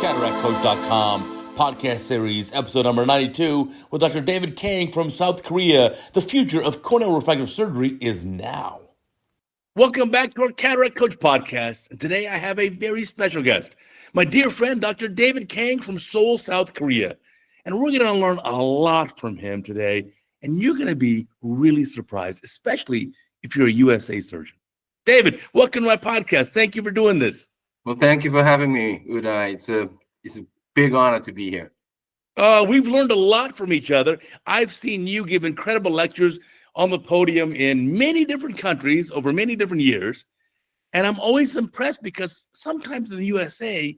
CataractCoach.com podcast series, episode number 92, with Dr. David Kang from South Korea. The future of corneal refractive surgery is now. Welcome back to our Cataract Coach podcast. And today I have a very special guest, my dear friend, Dr. David Kang from Seoul, South Korea. And we're going to learn a lot from him today. And you're going to be really surprised, especially if you're a USA surgeon. David, welcome to my podcast. Thank you for doing this. Well, thank you for having me, Uday. It's a big honor to be here. We've learned a lot from each other. I've seen you give incredible lectures on the podium in many different countries over many different years. And I'm always impressed because sometimes in the USA,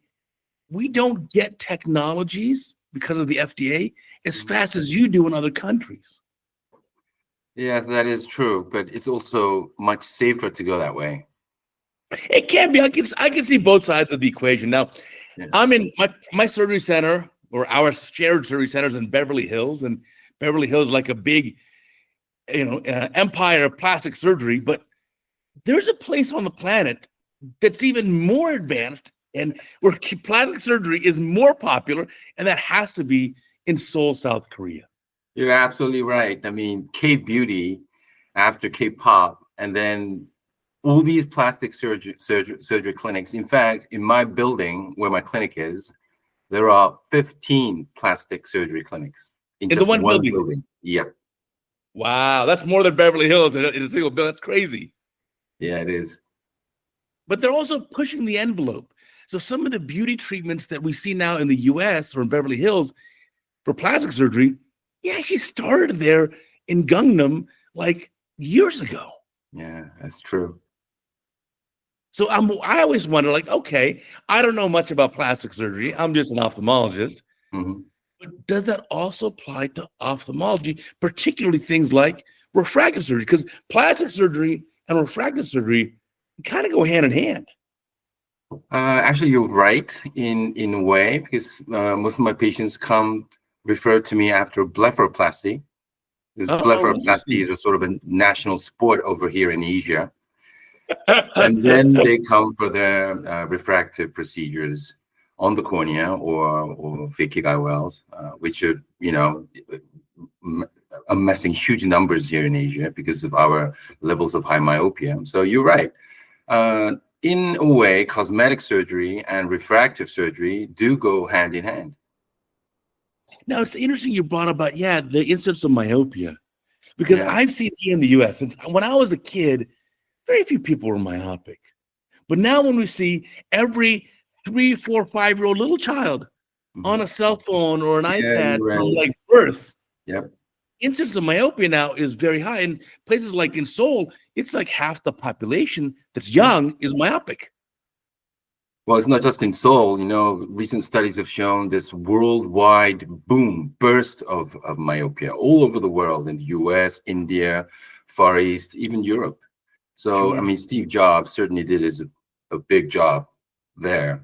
we don't get technologies because of the FDA as fast as you do in other countries. Yes, that is true, but it's also much safer to go that way. It can be. I can see both sides of the equation. Now, yeah. I'm in my surgery center, or our shared surgery centers in Beverly Hills, and Beverly Hills is like a big, empire of plastic surgery. But there's a place on the planet that's even more advanced and where plastic surgery is more popular, and that has to be in Seoul, South Korea. You're absolutely right. I mean, K-beauty after K-pop, and then all these plastic surgery clinics. In fact, in my building where my clinic is, there are 15 plastic surgery clinics in just the one building. Yeah. Wow, that's more than Beverly Hills in a single building. That's crazy. Yeah, it is. But they're also pushing the envelope. So some of the beauty treatments that we see now in the US or in Beverly Hills for plastic surgery, actually started there in Gangnam like years ago. Yeah, that's true. So I always wonder, like, okay, I don't know much about plastic surgery. I'm just an ophthalmologist. Mm-hmm. But does that also apply to ophthalmology, particularly things like refractive surgery? Because plastic surgery and refractive surgery kind of go hand in hand. Actually, you're right in a way, because most of my patients come referred to me after blepharoplasty. Because blepharoplasty is a sort of a national sport over here in Asia. And then they come for their refractive procedures on the cornea or Phakic IOLs, which are, amassing huge numbers here in Asia because of our levels of high myopia. So you're right. In a way, cosmetic surgery and refractive surgery do go hand in hand. Now, it's interesting you brought about, the incidence of myopia, because I've seen here in the U.S., since when I was a kid, very few people were myopic. But now when we see every 3, 4, 5-year-old little child on a cell phone or an iPad from like birth, incidence of myopia now is very high. In places like in Seoul, it's like half the population that's young is myopic. Well, it's not just in Seoul. Recent studies have shown this worldwide burst of myopia all over the world, in the US, India, Far East, even Europe. So, sure. I mean, Steve Jobs certainly did a big job there.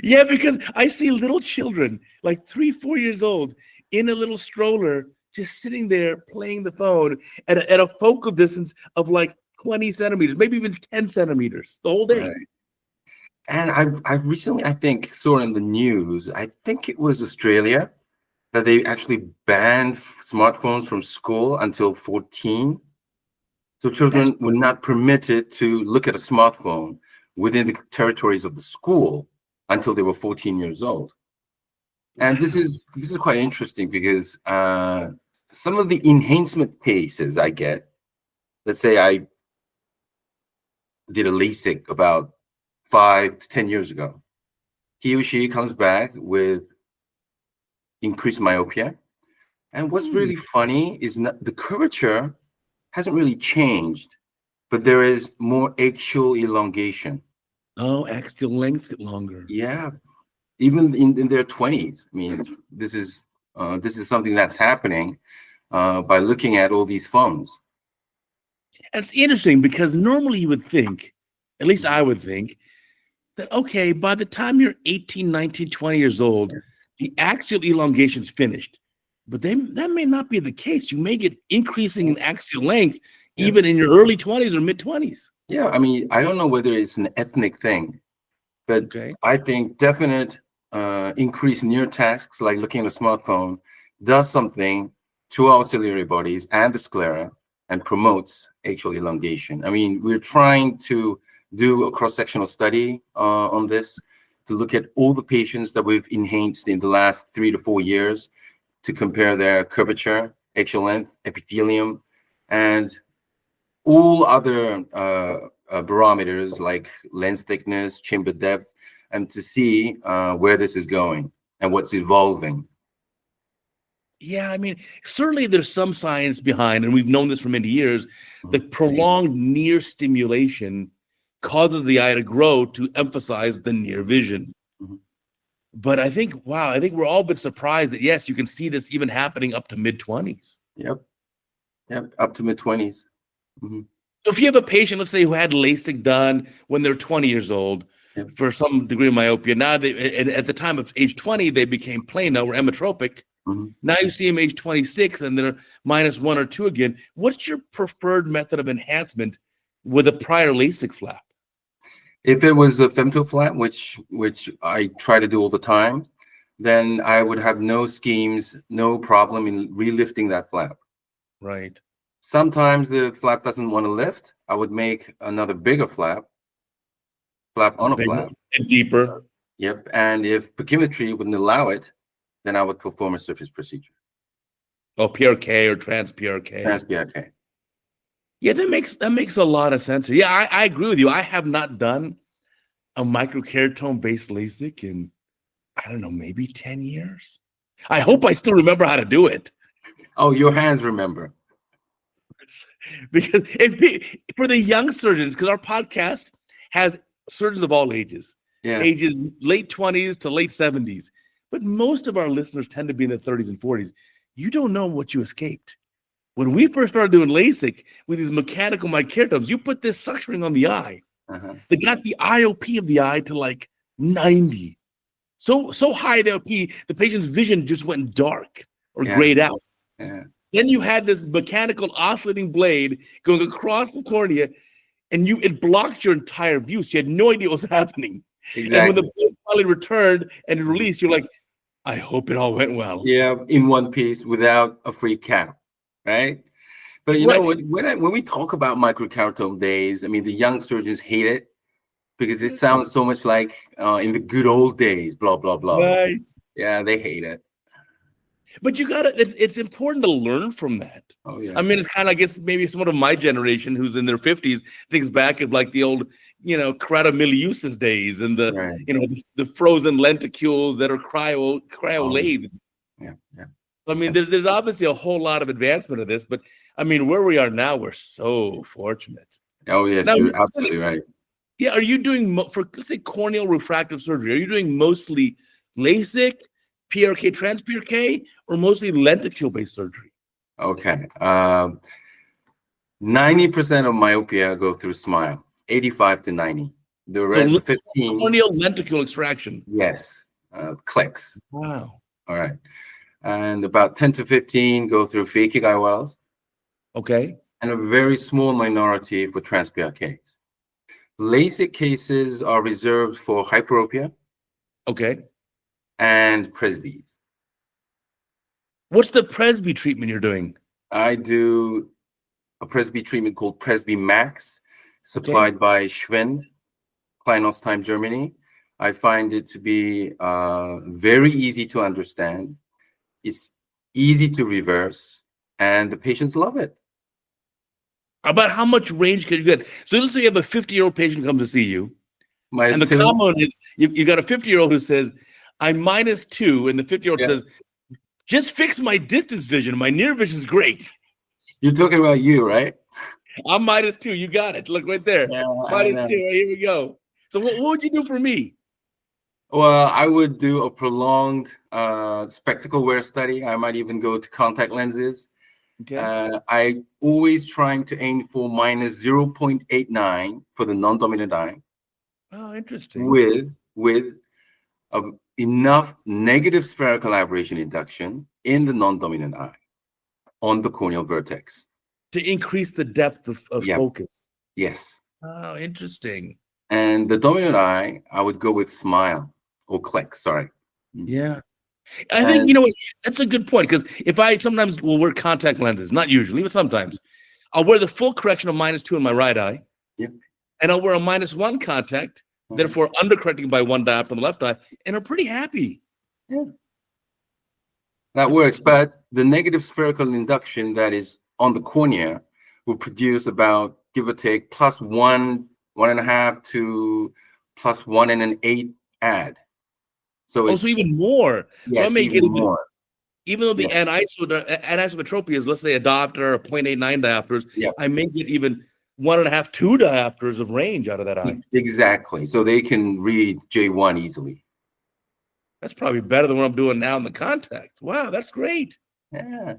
Yeah, because I see little children, like 3, 4 years old, in a little stroller, just sitting there playing the phone at a focal distance of like 20 centimeters, maybe even 10 centimeters the whole day. Right. And I've recently, I think, saw in the news, I think it was Australia, that they actually banned smartphones from school until 14. So children were not permitted to look at a smartphone within the territories of the school until they were 14 years old. And this is quite interesting because some of the enhancement cases I get, let's say I did a LASIK about 5 to 10 years ago. He or she comes back with increased myopia. And what's really funny is the curvature hasn't really changed, but there is more axial elongation. Oh, axial lengths get longer. Yeah, even in their 20s. I mean, this is something that's happening by looking at all these phones. And it's interesting because normally you would think, at least I would think, that, okay, by the time you're 18, 19, 20 years old, the axial elongation is finished. But that may not be the case. You may get increasing in axial length even in your early 20s or mid 20s. Yeah, I mean, I don't know whether it's an ethnic thing, But Okay. I think definite increased near tasks like looking at a smartphone does something to our ciliary bodies and the sclera and promotes axial elongation. I mean, we're trying to do a cross-sectional study on this to look at all the patients that we've enhanced in the last 3 to 4 years to compare their curvature, axial length, epithelium, and all other barometers like lens thickness, chamber depth, and to see where this is going and what's evolving. Yeah, I mean, certainly there's some science behind, and we've known this for many years, that prolonged near stimulation causes the eye to grow to emphasize the near vision. Mhm. But I think, wow, I think we're all a bit surprised that, yes, you can see this even happening up to mid-20s. Yep, up to mid-20s. Mm-hmm. So if you have a patient, let's say, who had LASIK done when they're 20 years old Yep. for some degree of myopia, now and at the time of age 20, they became plano or emmetropic. Mm-hmm. Now you see them age 26 and they're -1 or 2 again. What's your preferred method of enhancement with a prior LASIK flap? If it was a femto flap, which I try to do all the time, then I would have no schemes, no problem in relifting that flap. Right. Sometimes the flap doesn't want to lift. I would make another bigger flap on a Bigger flap. and deeper. Yep. And if pachymetry wouldn't allow it, then I would perform a surface procedure. Oh, PRK or trans-PRK. Trans-PRK. Yeah, that makes a lot of sense. Yeah, I agree with you. I have not done a microkeratome-based LASIK in, I don't know, maybe 10 years. I hope I still remember how to do it. Oh, your hands remember. Because for the young surgeons, because our podcast has surgeons of all ages, ages late 20s to late 70s. But most of our listeners tend to be in their 30s and 40s. You don't know what you escaped. When we first started doing LASIK with these mechanical microkeratomes, you put this suctioning on the eye that got the IOP of the eye to like 90. So high the IOP, the patient's vision just went dark or grayed out. Yeah. Then you had this mechanical oscillating blade going across the cornea, and it blocked your entire view. So you had no idea what was happening. Exactly. And when the blade finally returned and released, you're like, I hope it all went well. Yeah, in one piece without a free cap, right? But you know, when we talk about microkeratome days, I mean, the young surgeons hate it because it sounds so much like in the good old days, blah, blah, blah. Right. Yeah, they hate it. But you gotta, it's important to learn from that. Oh, yeah. I mean, it's kind of, I guess, maybe someone of my generation who's in their 50s thinks back of like the old, ceratomiliosis days and the, the frozen lenticules that are cryo-lathed. Yeah. I mean, there's obviously a whole lot of advancement of this, but I mean, where we are now, we're so fortunate. Oh, yes, now, you're absolutely right. Yeah, are you doing, for, let's say, corneal refractive surgery, are you doing mostly LASIK, PRK, trans-PRK, or mostly lenticule-based surgery? Okay. 90% of myopia go through SMILE, 85 to 90. The rest, so 15. Corneal lenticule extraction. Yes, clicks. Wow. All right. And about 10 to 15 go through Phakic IOLs. Okay. And a very small minority for trans-PRKs. LASIK cases are reserved for hyperopia. Okay. And presbys. What's the presby treatment you're doing? I do a presby treatment called Presby Max, supplied by Schwend, Kleinostheim, Germany. I find it to be very easy to understand. It's easy to reverse, and the patients love it. About how much range can you get? So let's say you have a 50-year-old patient come to see you, and the common is you got a 50-year-old who says, I'm -2, and the 50-year-old says, just fix my distance vision. My near vision is great. You're talking about you, right? I'm -2. You got it. Look right there. -2. Here we go. So what would you do for me? Well, I would do a prolonged spectacle wear study. I might even go to contact lenses. Okay. I always trying to aim for -0.89 for the non-dominant eye. Oh, interesting. With enough negative spherical aberration induction in the non-dominant eye on the corneal vertex. To increase the depth of focus. Yes. Oh, interesting. And the dominant eye, I would go with smile or click, sorry. Yeah. I think, And you know what, that's a good point, because if I sometimes will wear contact lenses, not usually, but sometimes, I'll wear the full correction of -2 in my right eye, yeah, and I'll wear a -1 contact, therefore undercorrecting by 1 diopter on the left eye, and I'm pretty happy. yeah. That works, but the negative spherical induction that is on the cornea will produce about, give or take, +1, 1.5 to +1 and an 8 add. So Also, it's, even more. So I yes, may even get more. even though the Yeah, anisometropy is, let's say, a diopter or 0.89 diopters, yeah, I may get even 1.5, 2 diopters of range out of that eye. exactly. So they can read J1 easily. That's probably better than what I'm doing now in the contact. Wow, that's great. Yeah.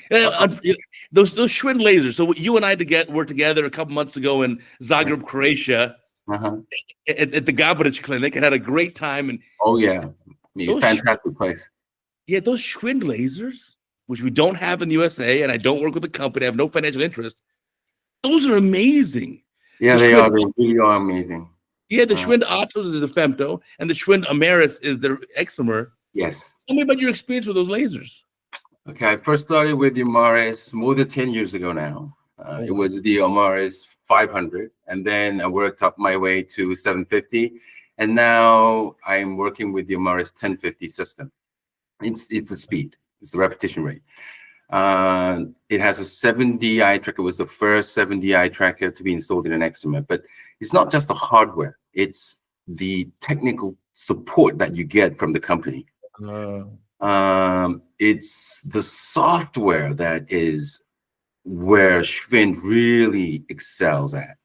Those Schwinn lasers. So you and I were together a couple months ago in Zagreb, Croatia, Uh-huh. at the Gabric Clinic, and had a great time. And Oh yeah, it's fantastic place. yeah, those Schwinn lasers, which we don't have in the USA, and I don't work with the company, I have no financial interest. Those are amazing. Yeah, The they Schwinn, are. They really are amazing. yeah, the Schwinn Autos is the femto, and the Schwinn Ameris is the excimer. Yes. Tell me about your experience with those lasers. Okay, I first started with the Amaris more than 10 years ago now. It was the Amaris 500, and then I worked up my way to 750, and now I'm working with the Amaris 1050 system. It's the speed, it's the repetition rate. It has a 7D eye tracker. It was the first 7D eye tracker to be installed in an excimer, but it's not just the hardware, it's the technical support that you get from the company. It's the software that is where Schwinn really excels at.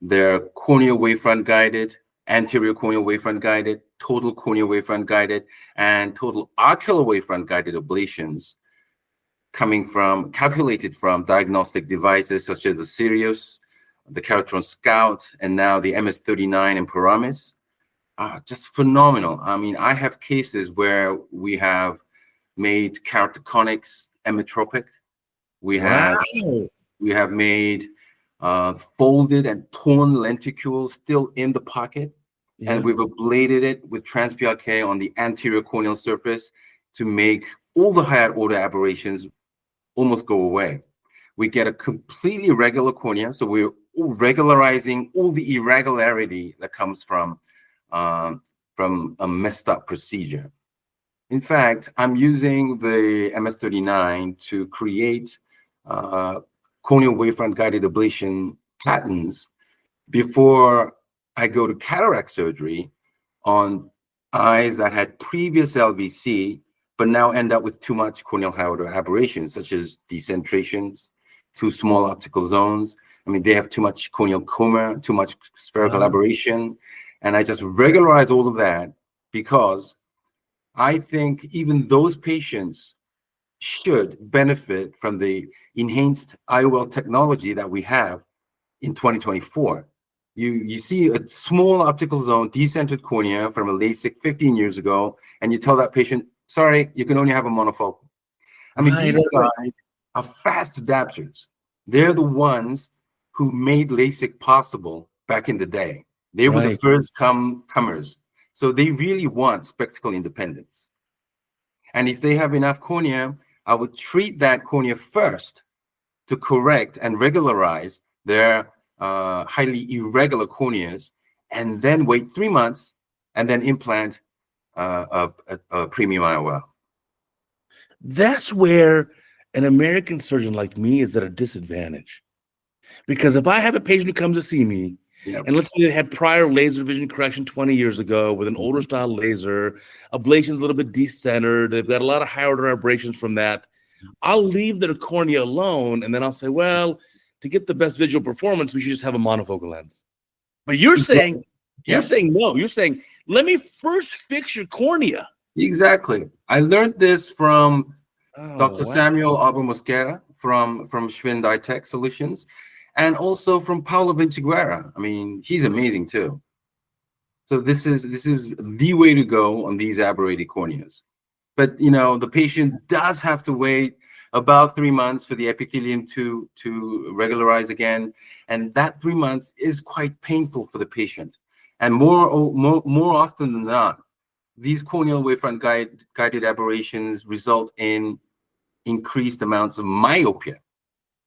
They're corneal wavefront guided, anterior corneal wavefront guided, total corneal wavefront guided, and total ocular wavefront guided ablations calculated from diagnostic devices such as the Sirius, the Caratron Scout, and now the MS39 and Paramis. Just phenomenal. I mean, I have cases where we have made keratoconix emetropic. We have made folded and torn lenticules still in the pocket, and we've ablated it with trans-PRK on the anterior corneal surface to make all the higher order aberrations almost go away. We get a completely regular cornea, so we're regularizing all the irregularity that comes from a messed up procedure. In fact, I'm using the MS39 to create corneal wavefront guided ablation patterns before I go to cataract surgery on eyes that had previous LVC, but now end up with too much corneal high order aberrations, such as decentrations, too small optical zones. I mean, they have too much corneal coma, too much spherical aberration. And I just regularize all of that because I think even those patients should benefit from the enhanced IOL technology that we have in 2024. You see a small optical zone, decentered cornea from a LASIK 15 years ago, and you tell that patient, sorry, you can only have a monofocal. I mean, these guys are fast adapters. They're the ones who made LASIK possible back in the day. They were the first comers. So they really want spectacle independence. And if they have enough cornea, I would treat that cornea first to correct and regularize their highly irregular corneas, and then wait 3 months and then implant a premium IOL. That's where an American surgeon like me is at a disadvantage. Because if I have a patient who comes to see me, and let's say they had prior laser vision correction 20 years ago with an older style laser, ablation's a little bit decentered, they've got a lot of high order aberrations from that, I'll leave their cornea alone, and then I'll say, well, to get the best visual performance, we should just have a monofocal lens. But you're saying, no, you're saying, let me first fix your cornea. Exactly. I learned this from Dr. Samuel Alba Mosquera from Schwinn Eye Tech Solutions, and also from Paulo Vinciguerra. I mean, he's amazing too. So this is the way to go on these aberrated corneas. But you know, the patient does have to wait about 3 months for the epithelium to regularize again, and that 3 months is quite painful for the patient. And more often than not, these corneal wavefront guided aberrations result in increased amounts of myopia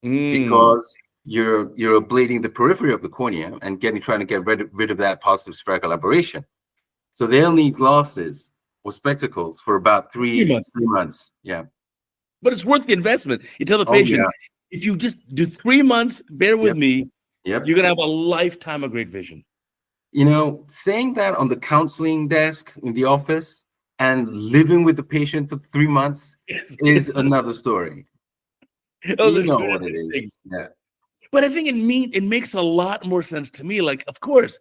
because you're ablating the periphery of the cornea and trying to get rid of that positive spherical aberration. So they'll need glasses or spectacles for about 3 months. Yeah. But it's worth the investment. You tell the Oh, patient, yeah. if you just do 3 months, bear with me, Yep. you're going to have a lifetime of great vision. You know, saying that on the counseling desk in the office and living with the patient for 3 months is another story. You know what it is. Yeah. But I think it makes a lot more sense to me. Like, of course,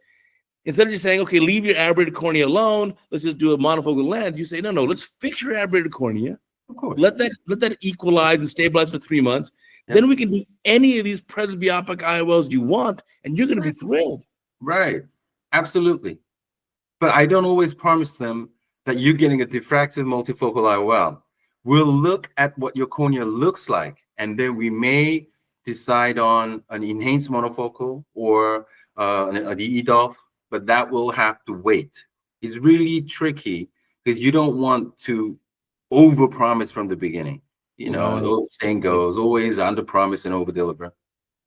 instead of just saying, okay, leave your aberrated cornea alone, let's just do a monofocal lens, you say, no, let's fix your aberrated cornea. Of course. Let that equalize and stabilize for 3 months. Yep. Then we can do any of these presbyopic IOLs you want, and you're going to be thrilled. Right. Absolutely. But I don't always promise them that you're getting a diffractive multifocal IOL. We'll look at what your cornea looks like, and then we may decide on an enhanced monofocal or the EDOF, but that will have to wait. It's really tricky because you don't want to overpromise from the beginning. You know, the old saying goes, always underpromise and overdeliver.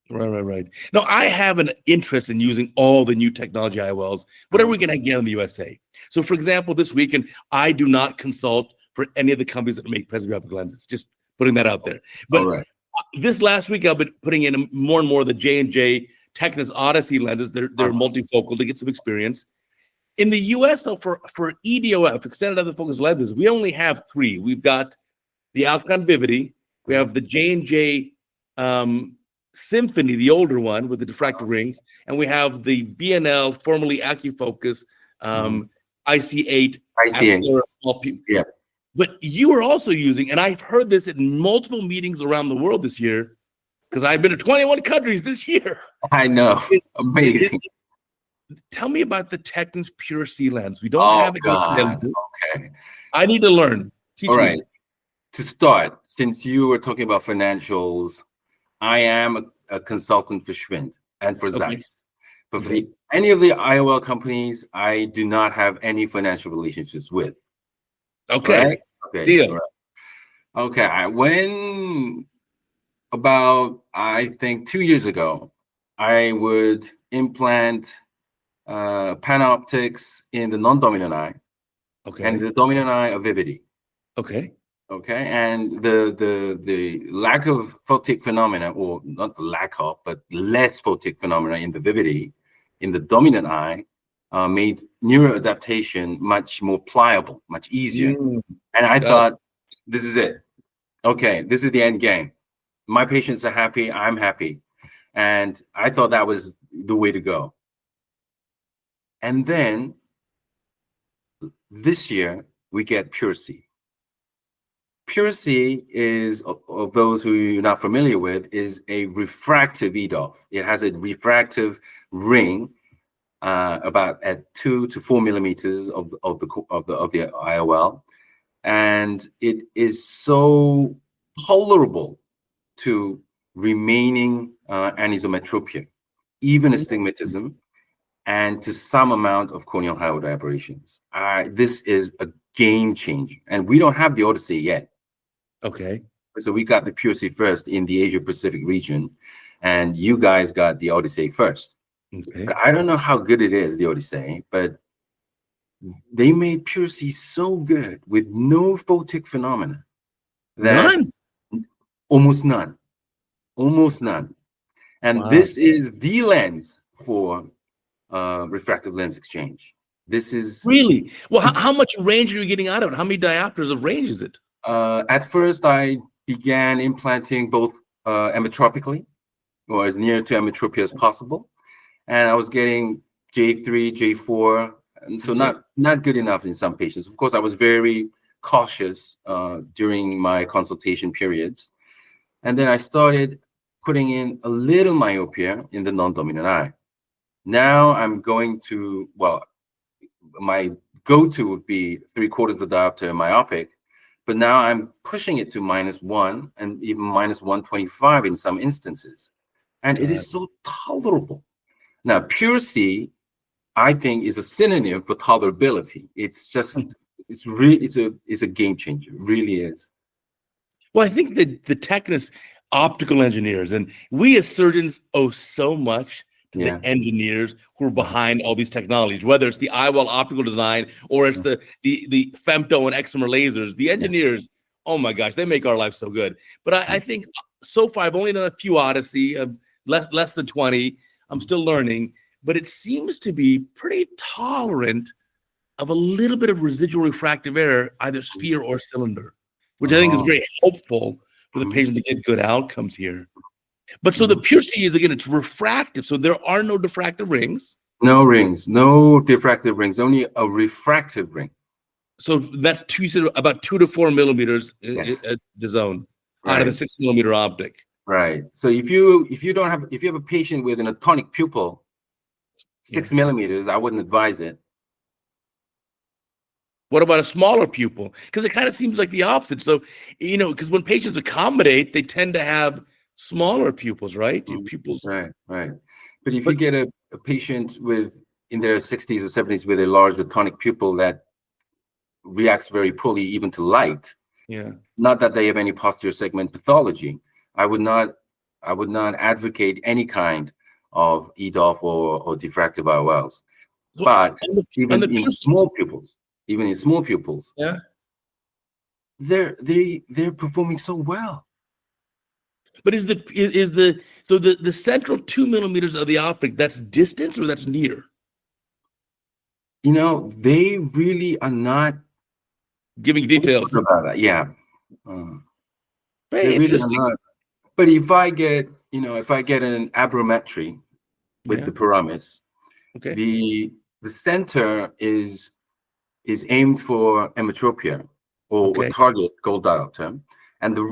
Right. Now, I have an interest in using all the new technology IOLs, whatever we can get in the USA. So, for example, this weekend, I do not consult for any of the companies that make presbyopic lenses, just putting that out there. But this last week, I've been putting in more and more of the J&J Technis Odyssey lenses. They're multifocal to get some experience. In the US, though, for EDOF, extended other focus lenses, we only have 3. We've got the Alcon Vivity, we have the J&J Symphony, the older one with the diffractive rings, and we have the B&L, formerly AcuFocus, IC8. Yeah. But you are also using, and I've heard this in multiple meetings around the world this year, because I've been to 21 countries this year. I know. Amazing. Tell me about the Technis Pure C lens. We don't have it. God. Okay. I need to learn. Teach me. Right. To start, since you were talking about financials, I am a consultant for Schwind and for Zeiss. But for any of the IOL companies, I do not have any financial relationships with. Okay. Right? Okay. Deal. Right. Okay. When about, I think 2 years ago, I would implant Panoptics in the non-dominant eye. Okay. And the dominant eye of Vivity. Okay. Okay. And the lack of photic phenomena, or not the lack of, but less photic phenomena in the Vivity, in the dominant eye, made neuroadaptation much more pliable, much easier. And I thought, this is it. Okay, this is the end game. My patients are happy, I'm happy. And I thought that was the way to go. And then this year, we get Pure C. Pure C is, of those who you're not familiar with, is a refractive EDOF. It has a refractive ring about at 2 to 4 millimeters of the IOL, and it is so tolerable to remaining anisometropia, even astigmatism, and to some amount of corneal hyoid aberrations. This is a game changer, and we don't have the Odyssey yet. Okay. So we got the Pure C first in the Asia Pacific region, and you guys got the Odyssey first. Okay. I don't know how good it is, the Odyssey, but they made Pure C so good with no photic phenomena. None? Almost none. Almost none. And this is the lens for refractive lens exchange. This is... Really? Well, how much range are you getting out of it? How many diopters of range is it? At first, I began implanting both emmetropically, or as near to emmetropia as possible. And I was getting J3, J4, and so not good enough in some patients. Of course, I was very cautious during my consultation periods. And then I started putting in a little myopia in the non-dominant eye. Now I'm going to, well, my go-to would be 3/4 of the diopter myopic, but now I'm pushing it to -1 and even -125 in some instances. And it is so tolerable. Now, Pure C, I think, is a synonym for tolerability. It's just, it's a game changer. It really is. Well, I think that the technists, optical engineers, and we as surgeons owe so much to the engineers who are behind all these technologies, whether it's the IOL optical design or it's the femto and excimer lasers. The engineers, oh my gosh, they make our life so good. But I think so far I've only done a few Odyssey, less than 20. I'm still learning, but it seems to be pretty tolerant of a little bit of residual refractive error, either sphere or cylinder, which I think is very helpful for the patient to get good outcomes here. But so the Pure C is, again, it's refractive. So there are no diffractive rings. No rings, no diffractive rings, only a refractive ring. So that's about 2 to 4 millimeters the zone out of the 6 millimeter optic. Right. So if you have a patient with an atonic pupil, 6 millimeters, I wouldn't advise it. What about a smaller pupil? Because it kind of seems like the opposite. So, because when patients accommodate, they tend to have smaller pupils, right? Pupils. Right. But if you get a patient in their 60s or 70s with a large atonic pupil that reacts very poorly even to light, not that they have any posterior segment pathology, I would not advocate any kind of EDOF or diffractive IOLs. But even in small pupils, they're performing so well. But is the central 2 millimeters of the optic, that's distance or that's near? They really are not giving details about that. Yeah. They really are not. But if I get an abrometry with the paramis, the center is aimed for emetropia or target gold diopter, and the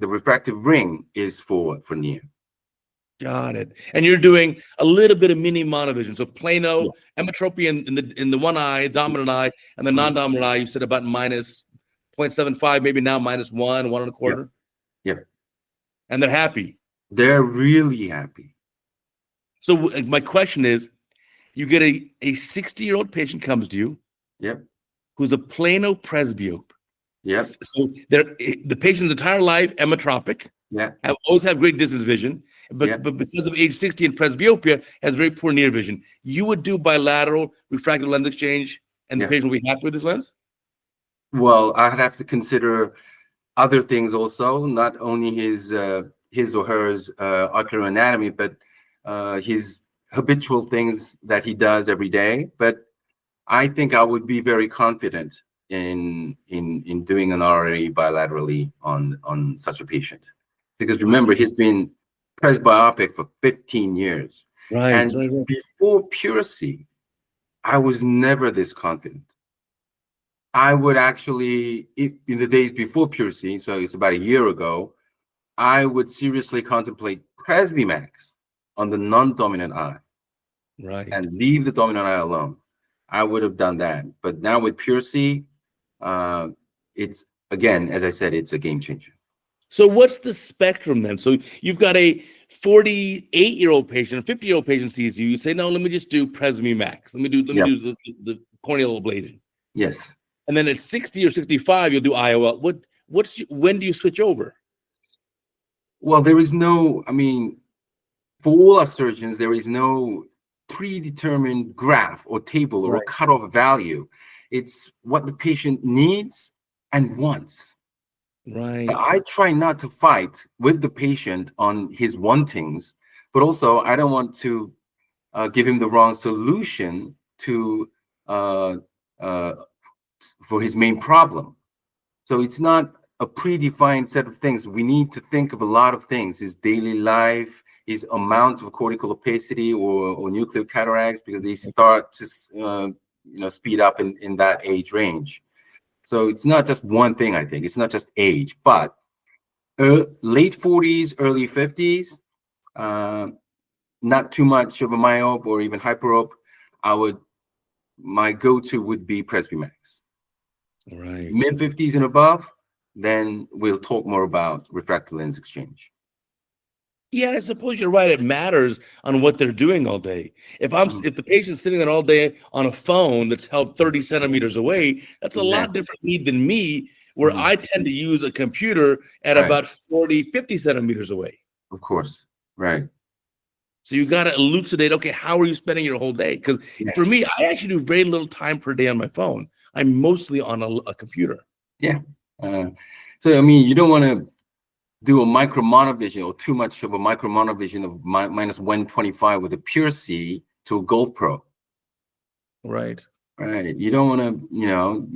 refractive ring is for near. Got it. And you're doing a little bit of mini monovision, so plano, emetropia in the one eye, dominant eye, and the non-dominant eye. You said about minus 0.75, maybe now -1, 1.25. Yeah. And they're happy. They're really happy. So my question is, you get a 60-year-old patient comes to you, who's a plano presbyope. So the patient's entire life emetropic. Always have great distance vision, but because of age 60 and presbyopia, has very poor near vision. You would do bilateral refractive lens exchange, and the patient will be happy with this lens? Well, I'd have to consider other things also, not only his or hers ocular anatomy, but his habitual things that he does every day. But I think I would be very confident in doing an RA bilaterally on such a patient, because remember, he's been presbyopic for 15 years. Right. Before Pure C, I was never this confident. I would actually, in the days before Pure C, so it's about a year ago, I would seriously contemplate Presbymax on the non-dominant eye, and leave the dominant eye alone. I would have done that, but now with Pure C, it's, again, as I said, it's a game changer. So what's the spectrum then? So you've got a 48-year-old patient, a 50-year-old patient sees you. You say, no, let me just do Presbymax. Let me do the corneal ablation. Yes. And then at 60 or 65, you'll do IOL. When do you switch over? Well, there is no, for all our surgeons, there is no predetermined graph or table or cutoff value. It's what the patient needs and wants. Right. So I try not to fight with the patient on his wantings, but also I don't want to give him the wrong solution for his main problem. So it's not a predefined set of things. We need to think of a lot of things: his daily life, his amount of cortical opacity or nuclear cataracts, because they start to speed up in that age range. So it's not just one thing. I think it's not just age, but late 40s, early 50s, not too much of a myope or even hyperope. My go-to would be Presbymax. Right. Mid 50s and above, then we'll talk more about refractive lens exchange. Yeah, I suppose you're right. It matters on what they're doing all day. If the patient's sitting there all day on a phone that's held 30 centimeters away, that's a lot different need than me, where I tend to use a computer at about 40, 50 centimeters away. Of course, right. So you got to elucidate, okay, how are you spending your whole day? Because for me, I actually do very little time per day on my phone. I'm mostly on a computer. Yeah. So, I mean, you don't want to do a micro monovision or too much of a micro monovision of minus 125 with a pure C to a Gold Pro. Right. Right. You don't want to, you know,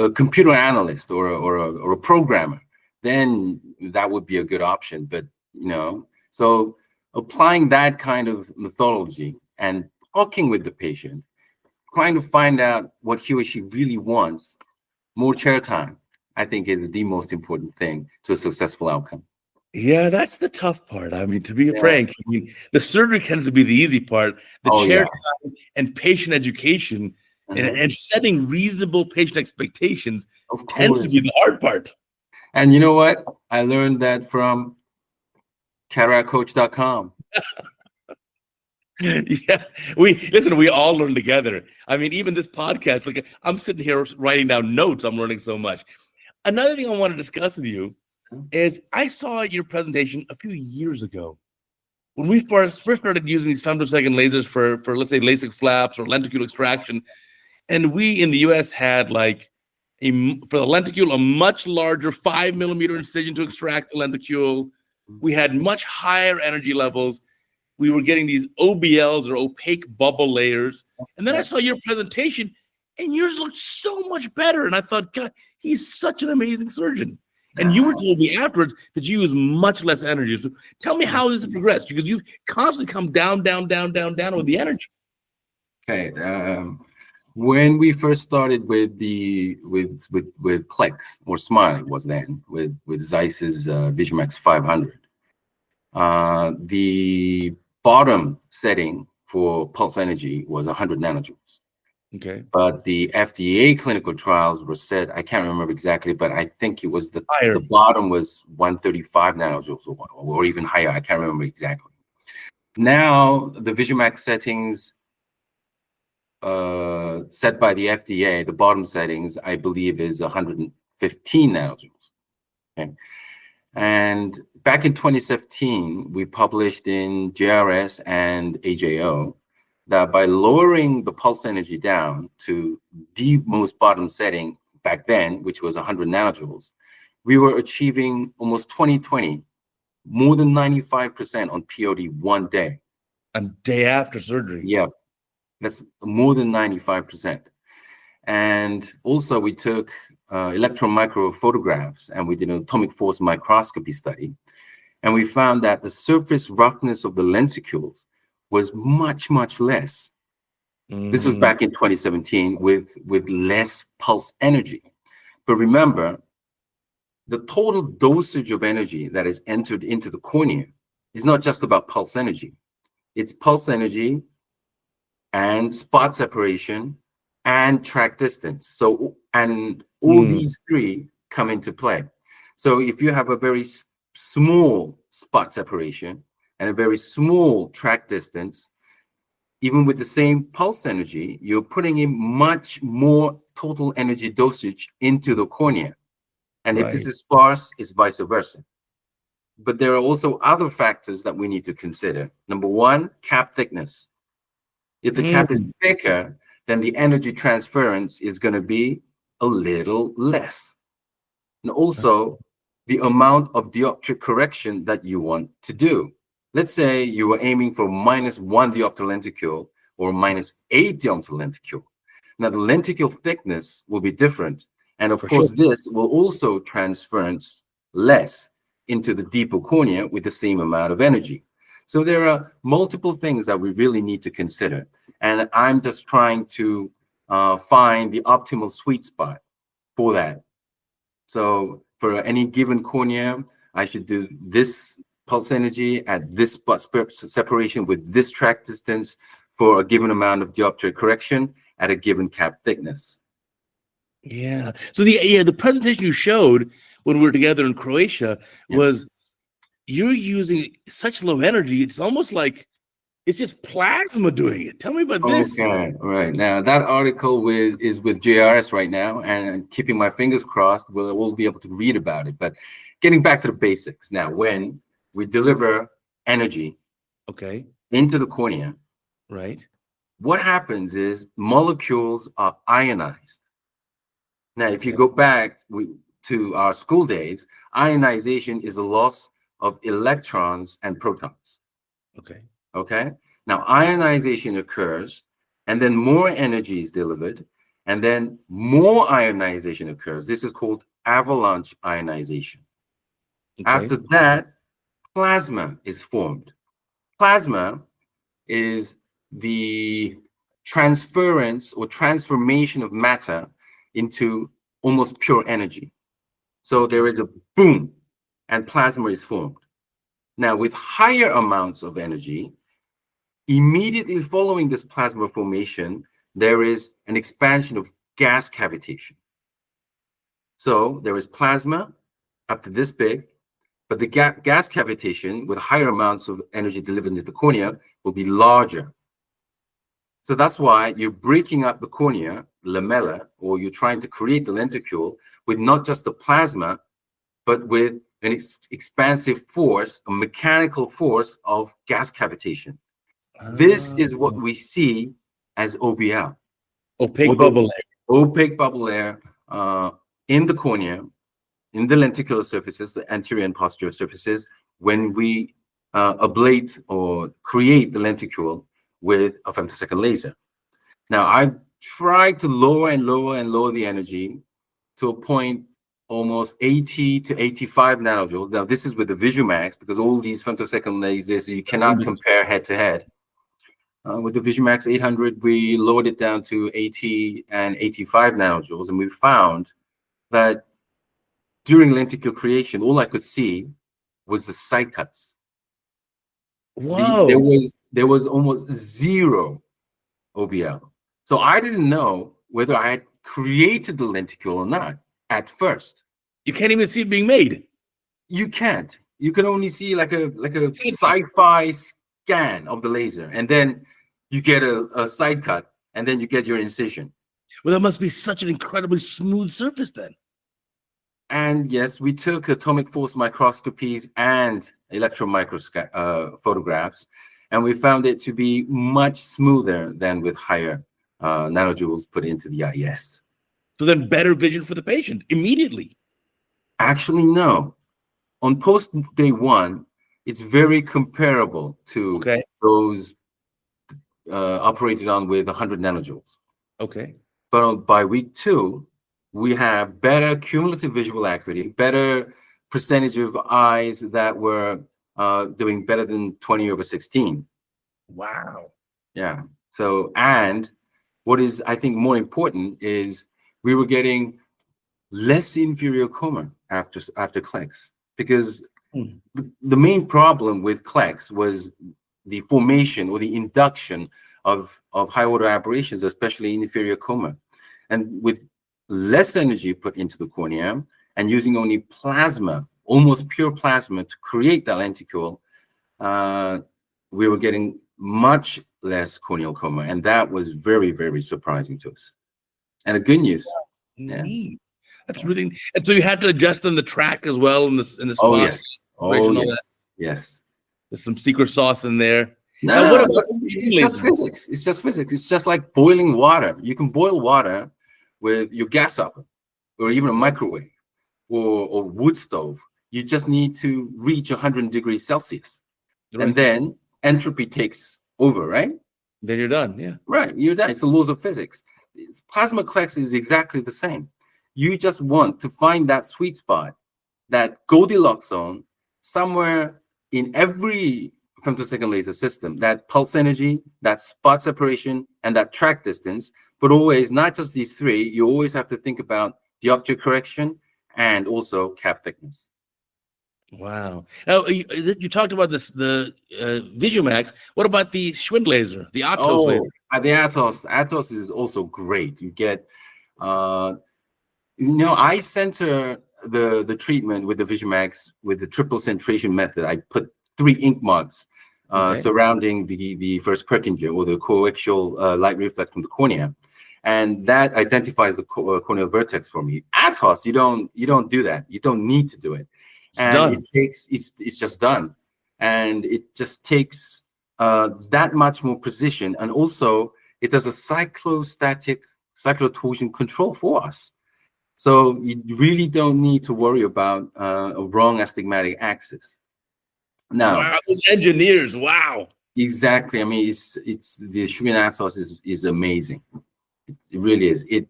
a computer analyst or a programmer, then that would be a good option. But, you know, so applying that kind of methodology and talking with the patient, trying to find out what he or she really wants, more chair time, I think is the most important thing to a successful outcome. Yeah, that's the tough part. I mean, to be frank, I mean, the surgery tends to be the easy part. The chair time and patient education and setting reasonable patient expectations tends to be the hard part. And you know what? I learned that from CataractCoach.com. Yeah, we all learn together. I mean, even this podcast, like I'm sitting here writing down notes. I'm learning so much. Another thing I want to discuss with you is I saw your presentation a few years ago when we first started using these femtosecond lasers for let's say LASIK flaps or lenticule extraction, and we in the U.S. had like for the lenticule a much larger 5 millimeter incision to extract the lenticule. We had much higher energy levels. We were getting these OBLs or opaque bubble layers. And then I saw your presentation and yours looked so much better. And I thought, God, he's such an amazing surgeon. And you were telling me afterwards that you use much less energy. So tell me how this has progressed, because you've constantly come down with the energy. Okay. When we first started with Clex, or Smile it was then, with Zeiss's Vision-Max 500, the bottom setting for pulse energy was 100 nanojoules. Okay. But the FDA clinical trials were said, I can't remember exactly, but I think it was the bottom was 135 nanojoules or even higher. I can't remember exactly. Now, the Vision-Max settings set by the FDA, the bottom settings, I believe, is 115 nanojoules. Okay. And back in 2017, we published in JRS and AJO that by lowering the pulse energy down to the most bottom setting back then, which was 100 nanojoules, we were achieving almost 20/20, more than 95% on POD one day. A day after surgery. Yeah, that's more than 95%. And also we took electron microphotographs and we did an atomic force microscopy study. And we found that the surface roughness of the lenticules was much, much less. This was back in 2017 with less pulse energy. But remember, the total dosage of energy that is entered into the cornea is not just about pulse energy. It's pulse energy and spot separation and track distance. So, and all these three come into play. So if you have a very small spot separation and a very small track distance, even with the same pulse energy, you're putting in much more total energy dosage into the cornea. And if this is sparse, it's vice versa. But there are also other factors that we need to consider. Number one, cap thickness. If the cap is thicker, then the energy transference is going to be a little less. And also the amount of dioptric correction that you want to do. Let's say you were aiming for -1 diopter lenticule or -8 diopter lenticule. Now the lenticule thickness will be different. And of course, this will also transference less into the deeper cornea with the same amount of energy. So there are multiple things that we really need to consider. And I'm just trying to find the optimal sweet spot for that. So for any given cornea, I should do this pulse energy at this spot separation with this track distance for a given amount of dioptric correction at a given cap thickness. Yeah. So the presentation you showed when we were together in Croatia was you're using such low energy. It's almost like it's just plasma doing it. Tell me about this. Okay, all right. Now that article is with JRS right now, and keeping my fingers crossed, we'll be able to read about it. But getting back to the basics now, when we deliver energy into the cornea, right? What happens is molecules are ionized. Now, if you go back to our school days, ionization is the loss of electrons and protons. Okay. Now, ionization occurs, and then more energy is delivered, and then more ionization occurs. This is called avalanche ionization. After that, plasma is formed. Plasma is the transference or transformation of matter into almost pure energy. So there is a boom, and plasma is formed. Now, with higher amounts of energy, immediately following this plasma formation, there is an expansion of gas cavitation. So there is plasma up to this big, but the gas cavitation with higher amounts of energy delivered into the cornea will be larger. So that's why you're breaking up the cornea, lamella, or you're trying to create the lenticule with not just the plasma, but with an expansive force, a mechanical force of gas cavitation. This is what we see as OBL. Opaque bubble layer. Opaque bubble layer in the cornea, in the lenticular surfaces, the anterior and posterior surfaces, when we ablate or create the lenticule with a femtosecond laser. Now, I've tried to lower and lower and lower the energy to a point almost 80 to 85 nanojoules. Now, this is with the VisuMax, because all these femtosecond lasers, you cannot compare head to head. With the VisuMax 800, we lowered it down to 80 and 85 nanojoules, and we found that during lenticule creation, all I could see was the side cuts. Wow. There was almost zero OBL. So I didn't know whether I had created the lenticule or not at first. You can't even see it being made. You can't. You can only see like a sci-fi scan of the laser, and then you get a side cut, and then you get your incision. Well, that must be such an incredibly smooth surface then. And yes, we took atomic force microscopies and electron photographs, and we found it to be much smoother than with higher nanojoules put into the IES. So then better vision for the patient immediately. Actually, no. On post day one, it's very comparable to those operated on with 100 nanojoules. But by week 2, we have better cumulative visual acuity, better percentage of eyes that were doing better than 20/16. Wow. Yeah. So, and what is, I think, more important is we were getting less inferior coma after CLEX, because the main problem with CLEX was the formation or the induction of high order aberrations, especially in inferior coma. And with less energy put into the cornea and using only plasma, almost pure plasma, to create that lenticule, we were getting much less corneal coma, and that was very, very surprising to us. And the good news, neat. That's really, and so you had to adjust in the track as well in the spots. Oh yes, yes. There's some secret sauce in there. No, what about it's just physics. It's just physics. It's just like boiling water. You can boil water with your gas oven, or even a microwave, or wood stove. You just need to reach 100 degrees Celsius, and then entropy takes over, right? Then you're done. Yeah. Right, you're done. It's the laws of physics. Plasma CLEX is exactly the same. You just want to find that sweet spot, that Goldilocks zone, somewhere in every femtosecond laser system, that pulse energy, that spot separation, and that track distance. But always, not just these three, you always have to think about the object correction and also cap thickness. Wow. Now, you talked about this, the VisuMax. What about the Schwind laser, the Atos laser? The Atos is also great. You get I center the treatment with the VisionMax with the triple centration method. I put 3 ink marks surrounding the first Purkinje, or the coaxial light reflex from the cornea, and that identifies the corneal vertex for me. Atos, you don't do that. You don't need to do it, it's just done, and it just takes that much more precision, and also it does a cyclostatic cyclotorsion control for us. So you really don't need to worry about a wrong astigmatic axis. Now, wow, those engineers, wow. Exactly. I mean, it's the Shubin Atos is amazing. It really is. It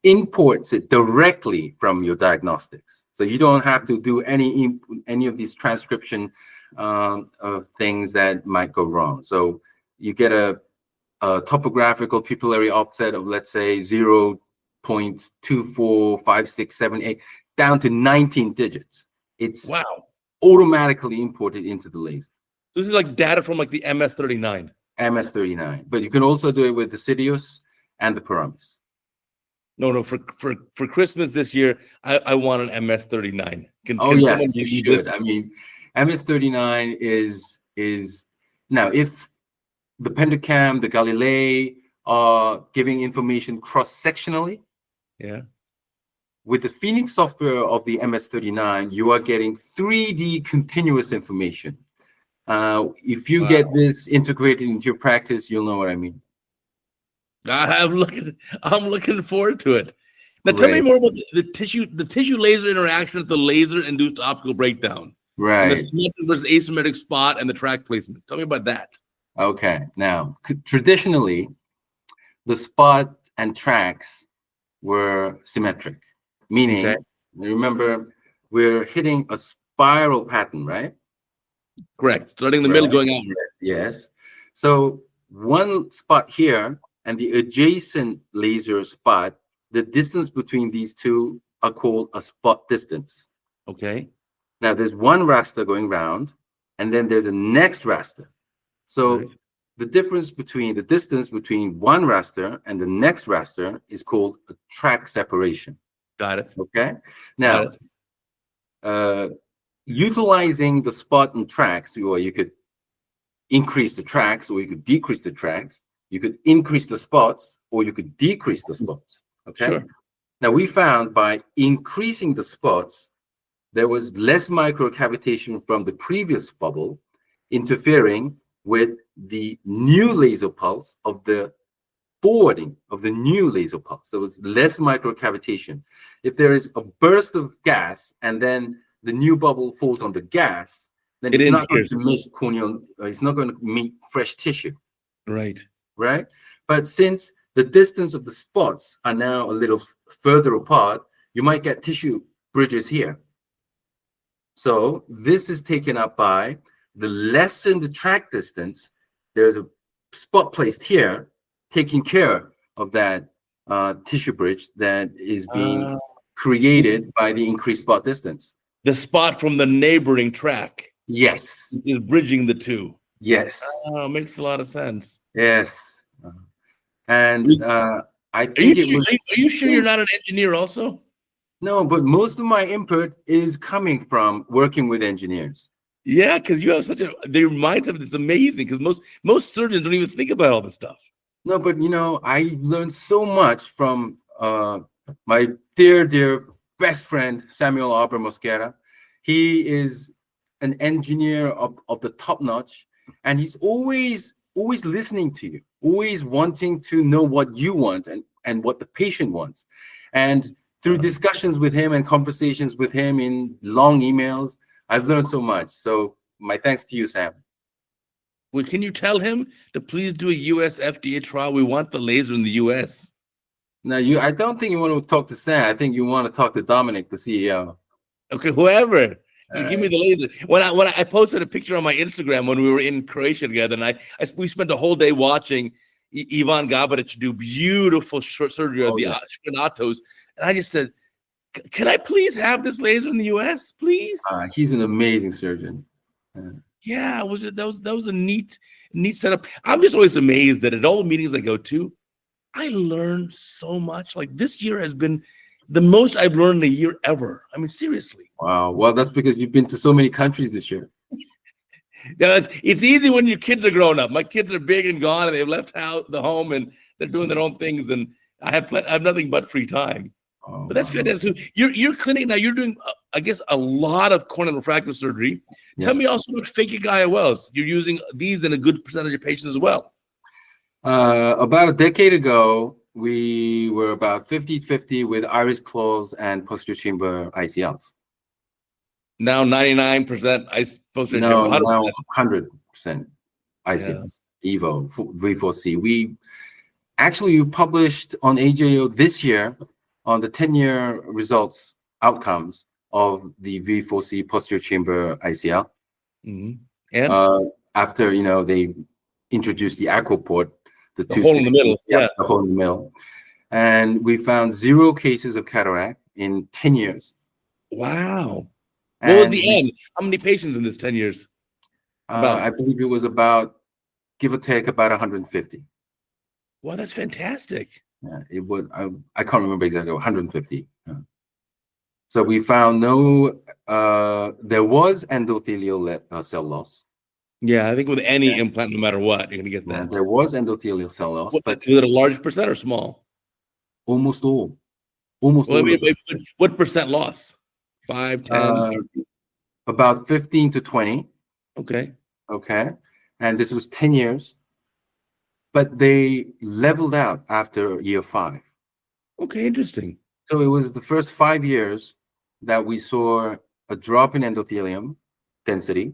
imports it directly from your diagnostics, so you don't have to do any of these transcription things that might go wrong. So you get a topographical pupillary offset of, let's say, 0.245678 down to 19 digits. It's automatically imported into the laser. This is like data from like the MS-39. MS-39, but you can also do it with the Sidious and the Paramus. No, for Christmas this year, I want an MS-39. Can yes, you should. I mean, MS-39 is now, if the Pentacam, the Galilei are giving information cross-sectionally, with the Phoenix software of the MS-39, you are getting 3D continuous information. If you get this integrated into your practice, you'll know what I mean. I'm looking forward to it. Now, tell me more about the tissue laser interaction with the laser-induced optical breakdown. Right. And the symmetric versus asymmetric spot and the track placement. Tell me about that. Okay. Now, traditionally, the spot and tracks were symmetric, meaning, remember, we're hitting a spiral pattern, right? Correct. Starting in the middle, going outward. Yes. So one spot here and the adjacent laser spot, the distance between these two are called a spot distance. Okay. Now there's one raster going round, and then there's a next raster. So the difference between the distance between one raster and the next raster is called a track separation. Got it. Okay. Now, utilizing the spot and tracks, or you could increase the tracks, or you could decrease the tracks. You could increase the spots, or you could decrease the spots. Okay. Sure. Now we found by increasing the spots, there was less microcavitation from the previous bubble, interfering with the new laser pulse of the forwarding of the new laser pulse. So it's less microcavitation. If there is a burst of gas and then the new bubble falls on the gas, then it's not going to meet corneal, it's not going to meet fresh tissue. Right. But since the distance of the spots are now a little further apart, you might get tissue bridges here. So this is taken up by the lessen the track distance. There's a spot placed here, taking care of that tissue bridge that is being created by the increased spot distance. The spot from the neighboring track. Yes. Is bridging the two. Yes. Makes a lot of sense. Yes. And I think are you sure you're not an engineer also? No, but most of my input is coming from working with engineers. Yeah, because you have such their mindset is amazing, because most surgeons don't even think about all this stuff. No, but I learned so much from my dear best friend, Samuel Arbor Mosquera. He is an engineer of the top notch, and he's always listening to you, always wanting to know what you want and what the patient wants. And through discussions with him and conversations with him in long emails, I've learned so much. So my thanks to you, Sam. Well, can you tell him to please do a US FDA trial? We want the laser in the US. No, I don't think you want to talk to Sam. I think you want to talk to Dominic, the CEO. Okay, whoever. Just give me the laser. When I posted a picture on my Instagram when we were in Croatia together, and we spent a whole day watching Ivan Gabaric do beautiful surgery of the spinatos, and I just said, "Can I please have this laser in the U.S., please?" He's an amazing surgeon. Yeah, that was a neat setup. I'm just always amazed that at all the meetings I go to, I learn so much. Like this year has been The most I've learned in a year ever. I mean, seriously. Wow. Well, that's because you've been to so many countries this year. Yeah, it's easy when your kids are grown up. My kids are big and gone, and they've left the home, and they're doing their own things. And I have nothing but free time. Oh, But that's wow. fantastic. So your clinic now, you're doing, I guess, a lot of corneal refractive surgery. Tell Yes. me also about phakic IOLs. You're using these in a good percentage of patients as well. About a decade ago, we were about 50-50 with iris claws and posterior chamber ICLs. Now 99% posterior No, chamber. now 100% ICLs. Yeah. Evo, V4C. We published on AJO this year on the 10-year results outcomes of the V4C posterior chamber ICL. Mm-hmm. And after they introduced the Aquaport, the hole in the middle, the hole in the middle, and we found 0 cases of cataract in 10 years. Wow. And what was the end? How many patients in this 10 years? I believe it was about, give or take, about 150. Wow, that's fantastic. Yeah, it was. I can't remember exactly. 150. Yeah. So we found no. There was endothelial cell loss. Yeah, I think with any implant, no matter what, you're gonna get that. There was endothelial cell loss, but was it a large percent or small? Almost all. Almost all. What percent loss? 5, 10, about 15 to 20. Okay. And this was 10 years. But they leveled out after year 5. Okay, interesting. So it was the first 5 years that we saw a drop in endothelium density,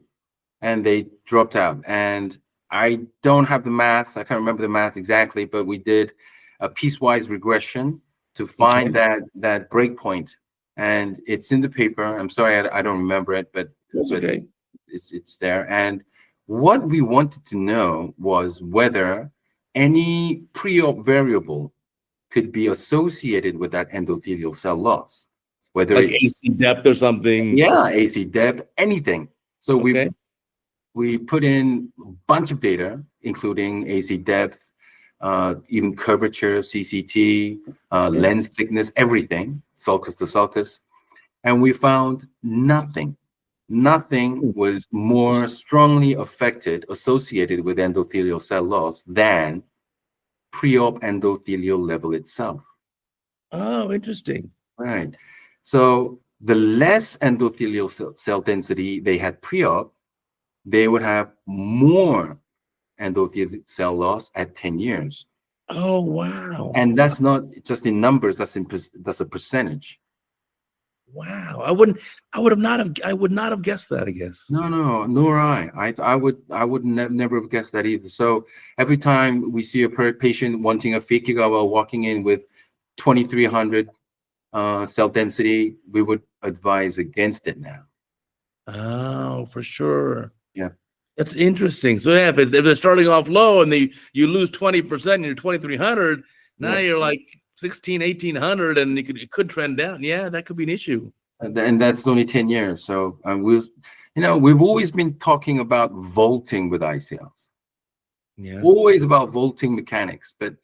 and they dropped out. And I don't have the math. I can't remember the math exactly, but we did a piecewise regression to find that break point. And it's in the paper. I'm sorry, I don't remember it, but okay. It's there. And what we wanted to know was whether any pre-op variable could be associated with that endothelial cell loss, whether like it's AC depth or something. Yeah, AC depth, anything. So we put in a bunch of data, including AC depth, even curvature, CCT, lens thickness, everything, sulcus to sulcus, and we found nothing. Nothing was more strongly associated with endothelial cell loss than pre-op endothelial level itself. Oh, interesting. Right. So the less endothelial cell density they had pre-op, they would have more endothelial cell loss at 10 years. Oh, wow. And that's not just in numbers, that's a percentage. Wow. I would not have guessed that, I guess. No, nor I. I would never have guessed that either. So every time we see a patient wanting a phakic IOL walking in with 2300 cell density, we would advise against it now. Oh, for sure. Yeah. That's interesting. So yeah, if they're starting off low and you lose 20% and you're 2300, now you're like 1800, and it could trend down. Yeah, that could be an issue. And that's only 10 years. So we've always been talking about vaulting with ICLs. Yeah. Always about vaulting mechanics, but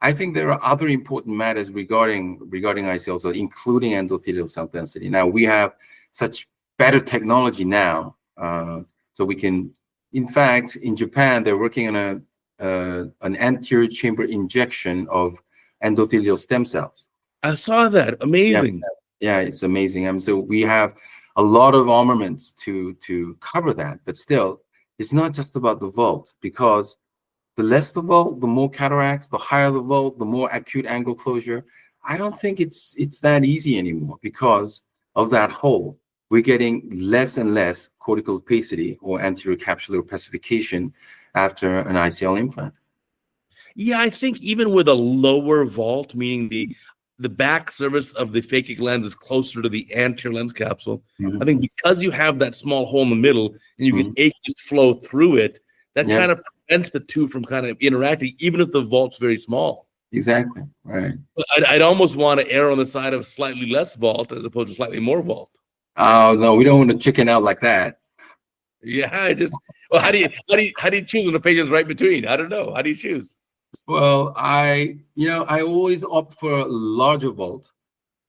I think there are other important matters regarding ICLs, so including endothelial cell density. Now we have such better technology now, so we can. In fact, in Japan, they're working on an anterior chamber injection of endothelial stem cells. I saw that. Amazing. Yeah, it's amazing. So we have a lot of armaments to cover that, but still, it's not just about the vault, because the less the vault, the more cataracts, the higher the vault, the more acute angle closure. I don't think it's that easy anymore because of that hole. We're getting less and less cortical opacity or anterior capsular opacification after an ICL implant. Yeah, I think even with a lower vault, meaning the back surface of the phakic lens is closer to the anterior lens capsule, I think because you have that small hole in the middle and you get aqueous flow through it, that kind of prevents the two from kind of interacting, even if the vault's very small. Exactly, right. But I'd almost want to err on the side of slightly less vault as opposed to slightly more vault. Oh no, we don't want to chicken out like that. Yeah, how do you choose when the patient's right between? I don't know. How do you choose? Well, I always opt for a larger vault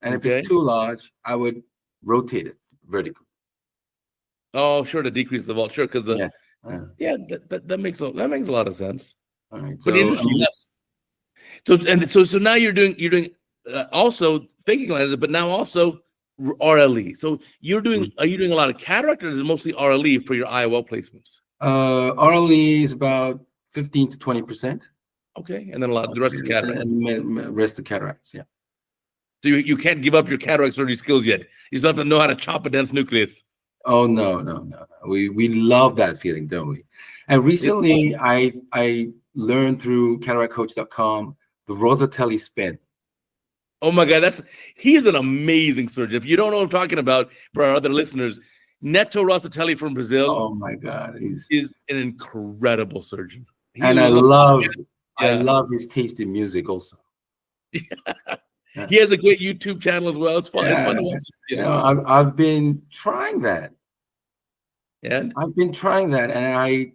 And if Okay. it's too large, I would rotate it vertically. Oh, sure, to decrease the vault. Sure, because the Yes. that makes a lot of sense. All right. But So, I interesting. mean, So now you're doing also phakic lenses, but now also RLE. So are you doing a lot of cataract, or is it mostly RLE for your IOL placements? RLE is about 15 to 20%. Okay, and then the rest is cataract. And rest of cataracts, yeah. So you can't give up your cataract surgery skills yet. You still have to know how to chop a dense nucleus. Oh no. We love that feeling, don't we? And recently I learned through CataractCoach.com the Rosatelli spin. Oh my God, he's an amazing surgeon. If you don't know what I'm talking about, for our other listeners, Neto Rosatelli from Brazil. Oh my God, is an incredible surgeon. I love his taste in music also. Yeah. He has a great YouTube channel as well. It's fun. Yeah. It's fun to watch. Yes. You know, I've been trying that. And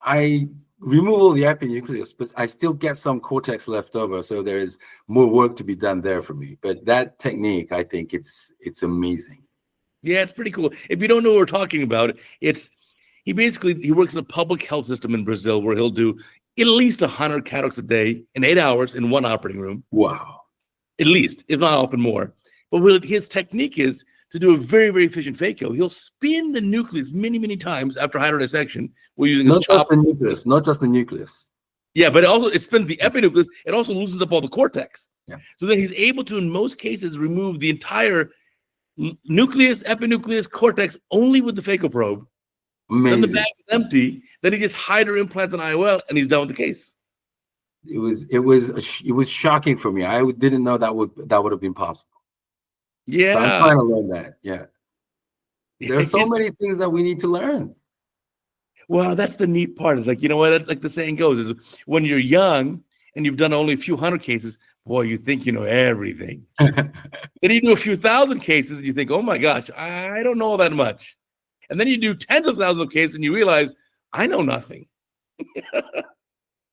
I remove all the epinucleus, but I still get some cortex left over. So there is more work to be done there for me. But that technique, I think it's amazing. Yeah, it's pretty cool. If you don't know what we're talking about, he works in a public health system in Brazil where he'll do at least 100 cataracts a day in 8 hours in one operating room. Wow. At least, if not often more. But his technique is to do a very, very efficient phaco. He'll spin the nucleus many, many times after hydrodissection. We're using not just the nucleus. Yeah, but it spins the epinucleus. It also loosens up all the cortex. Yeah. So then he's able to, in most cases, remove the entire nucleus, epinucleus, cortex only with the phaco probe. Amazing. Then the bag's empty. Then he just hydro implants an IOL, and he's done with the case. It was shocking for me. I didn't know that would have been possible. Yeah, so I'm trying to learn that. Yeah, there are so many things that we need to learn. Well, that's the neat part. Is like, you know what? Like the saying goes, is when you're young and you've done only a few hundred cases, boy, you think you know everything. Then you do a few thousand cases, and you think, oh my gosh, I don't know that much. And then you do tens of thousands of cases, and you realize I know nothing.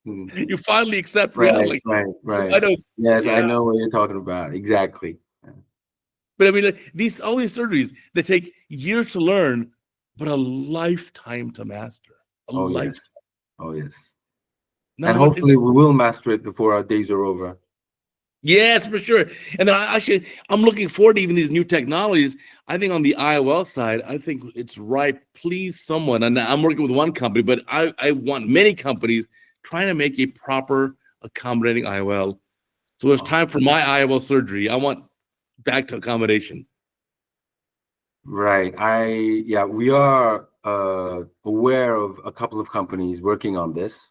You finally accept reality. Right. I know. Yes, yeah. I know what you're talking about. Exactly. But I mean, all these surgeries, they take years to learn, but a lifetime to master. Yes. Oh, yes. No, and hopefully we will master it before our days are over. Yes, for sure. And then I'm looking forward to even these new technologies. I think on the IOL side, I think it's right. Please, someone, and I'm working with one company, but I want many companies trying to make a proper accommodating IOL. So it's time for my IOL surgery. I want back to accommodation. Right. We are aware of a couple of companies working on this,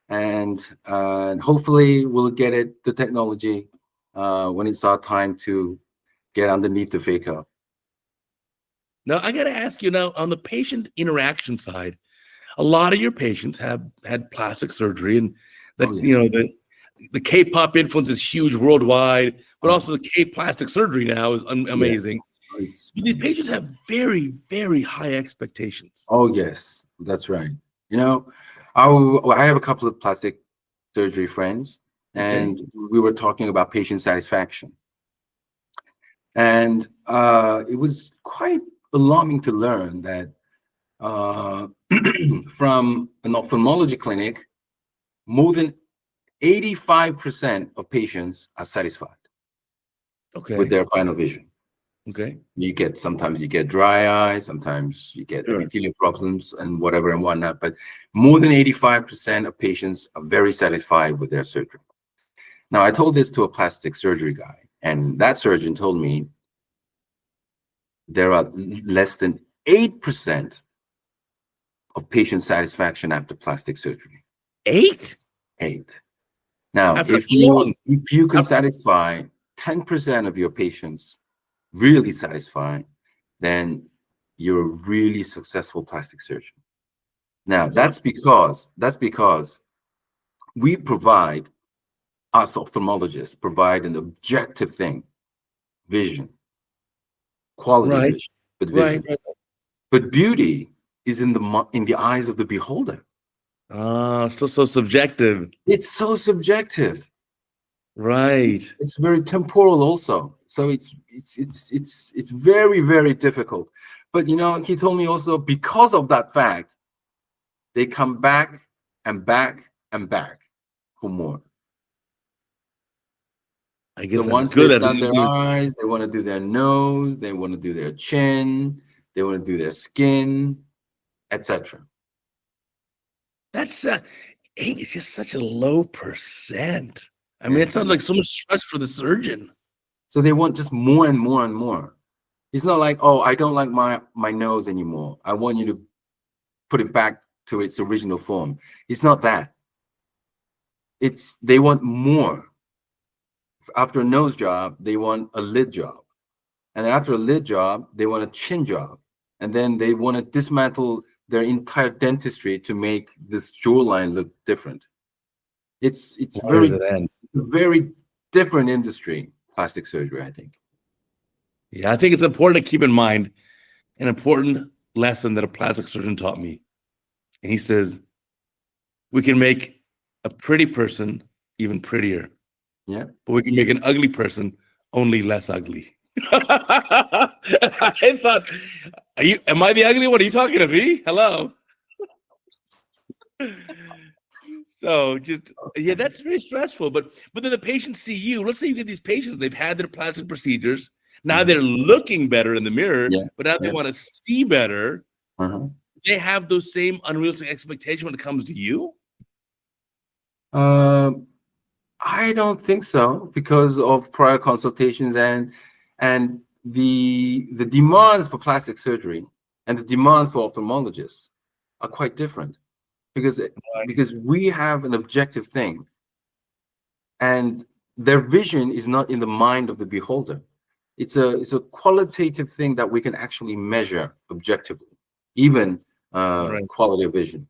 and hopefully we'll get the technology when it's our time to get underneath the phaco. Now, I got to ask you now, on the patient interaction side, a lot of your patients have had plastic surgery, and that the K-pop influence is huge worldwide, but also the K-plastic surgery now is amazing. Yes. These patients have very, very high expectations. Oh, yes, that's right. You know, I have a couple of plastic surgery friends, and we were talking about patient satisfaction. And it was quite alarming to learn that from an ophthalmology clinic, more than 85% of patients are satisfied with their final vision. Okay. Sometimes you get dry eye, sometimes you get epithelial problems and whatever and whatnot, but more than 85% of patients are very satisfied with their surgery. Now, I told this to a plastic surgery guy, and that surgeon told me there are less than 8% of patient satisfaction after plastic surgery. 8? Now, if you can satisfy 10% of your patients really satisfied, then you're a really successful plastic surgeon. Now, that's because we provide, us ophthalmologists provide an objective thing, vision, quality vision, but vision. But beauty is in the eyes of the beholder. Still so subjective. It's so subjective. Right. It's very temporal also. So it's very, very difficult. But he told me also, because of that fact, they come back and back and back for more. I guess So that's once good. they've That's done good their news. eyes, they want to do their nose, they want to do their chin, they want to do their skin, etc. That's it's just such a low percent. I mean, it sounds Exactly. like so much stress for the surgeon. So they want just more and more and more. It's not like, oh, I don't like my nose anymore. I want you to put it back to its original form. It's not that. They want more. After a nose job, they want a lid job. And after a lid job, they want a chin job. And then they want to dismantle their entire dentistry to make this jawline look different. It's Where does it end? a very different industry, plastic surgery, I think. Yeah, I think it's important to keep in mind an important lesson that a plastic surgeon taught me. And he says, we can make a pretty person even prettier. Yeah. But we can make an ugly person only less ugly. I thought, am I the ugly one? Are you talking to me? Hello. So that's very stressful. But then the patients see you. Let's say you get these patients, they've had their plastic procedures. Now they're looking better in the mirror, but now they want to see better. They have those same unrealistic expectations when it comes to you? I don't think so, because of prior consultations and the demands for plastic surgery and the demand for ophthalmologists are quite different, because we have an objective thing, and their vision is not in the mind of the beholder. It's a qualitative thing that we can actually measure objectively, even quality of vision.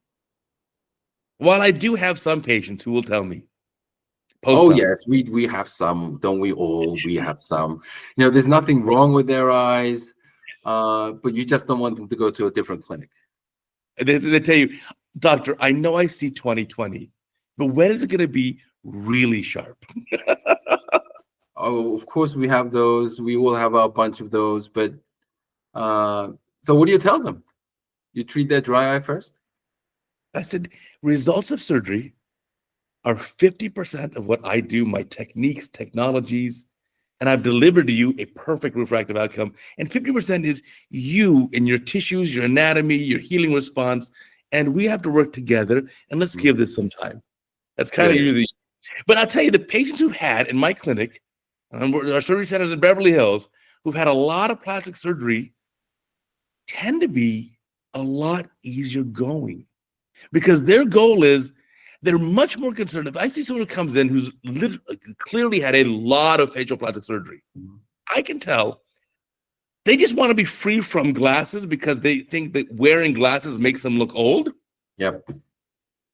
Well, I do have some patients who will tell me. Oh yes, we have some, don't we all? We have some. There's nothing wrong with their eyes, but you just don't want them to go to a different clinic. They tell you, doctor, I know I see 20/20, but when is it going to be really sharp? Oh, of course we have those. We will have a bunch of those, but so what do you tell them? You treat their dry eye first? I said, results of surgery are 50% of what I do, my techniques, technologies, and I've delivered to you a perfect refractive outcome. And 50% is you and your tissues, your anatomy, your healing response. And we have to work together, and let's give this some time. That's kind of usually. But I'll tell you, the patients who've had in my clinic, our surgery centers in Beverly Hills, who've had a lot of plastic surgery, tend to be a lot easier going, because their goal is, they're much more concerned. If I see someone who comes in who's clearly had a lot of facial plastic surgery, I can tell they just want to be free from glasses because they think that wearing glasses makes them look old. Yep.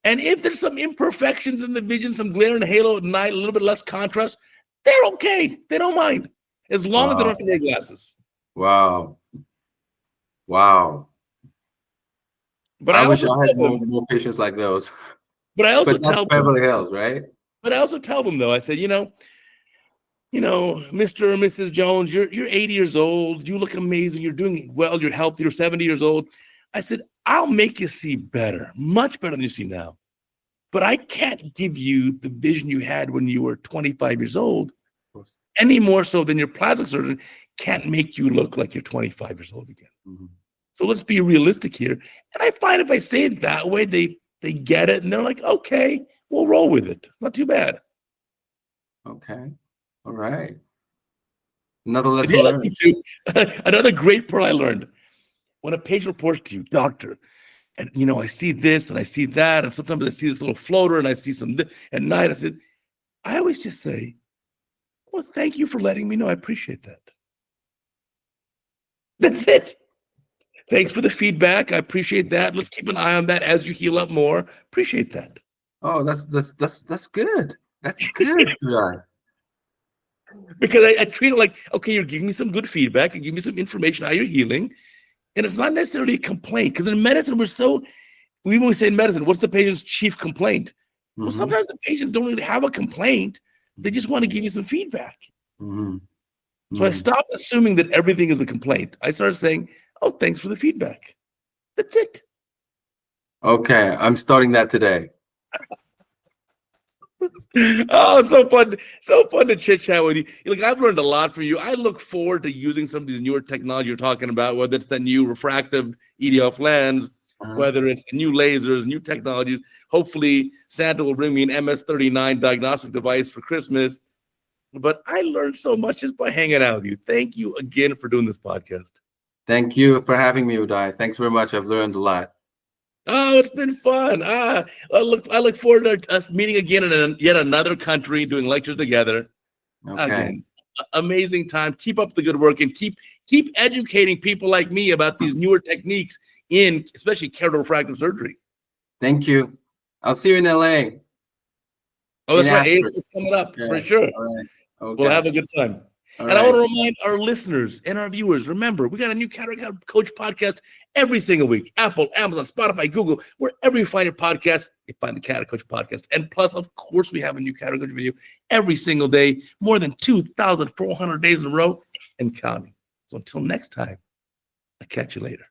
And if there's some imperfections in the vision, some glare and halo at night, a little bit less contrast, they're okay. They don't mind, as long as they don't have to wear glasses. Wow. But I wish I had more patients like those. But I also tell them, Beverly Hills, right? But I also tell them, though, I said, Mr. or Mrs. Jones, you're 80 years old. You look amazing. You're doing well. You're healthy. You're 70 years old. I said, I'll make you see better, much better than you see now. But I can't give you the vision you had when you were 25 years old, any more so than your plastic surgeon can't make you look like you're 25 years old again. So let's be realistic here. And I find if I say it that way, they get it, and they're like, okay, we'll roll with it. Not too bad. Okay. All right. Another lesson learned. Another great part I learned. When a patient reports to you, doctor, and I see this and I see that, and sometimes I see this little floater and I see some at night. I always just say, well, thank you for letting me know. I appreciate that. That's it. Thanks for the feedback. I appreciate that. Let's keep an eye on that as you heal up more. Appreciate that. Oh, that's good. That's good. Because I treat it like, okay, you're giving me some good feedback. You're giving me some information how you're healing. And it's not necessarily a complaint. Because in medicine, we say in medicine, what's the patient's chief complaint? Well, sometimes the patients don't really have a complaint. They just want to give you some feedback. Mm-hmm. So I stopped assuming that everything is a complaint. I started saying, oh, thanks for the feedback. That's it. Okay, I'm starting that today. Oh, so fun to chit chat with you. Look, I've learned a lot from you. I look forward to using some of these newer technology you're talking about, whether it's the new refractive EDOF lens, whether it's the new lasers, new technologies. Hopefully, Santa will bring me an MS-39 diagnostic device for Christmas. But I learned so much just by hanging out with you. Thank you again for doing this podcast. Thank you for having me, Uday. Thanks very much. I've learned a lot. Oh, it's been fun. I look forward to us meeting again in yet another country, doing lectures together. Okay. Again, amazing time. Keep up the good work and keep educating people like me about these newer techniques in especially keratofractive surgery. Thank you. I'll see you in LA. Oh, that's right. ACE is coming up for sure. All right. Okay. We'll have a good time. All and right. I want to remind our listeners and our viewers, remember, we got a new Cataract Coach podcast every single week. Apple, Amazon, Spotify, Google, wherever you find your podcast, you find the Cataract Coach podcast. And plus, of course, we have a new Cataract Coach video every single day, more than 2,400 days in a row and counting. So until next time, I'll catch you later.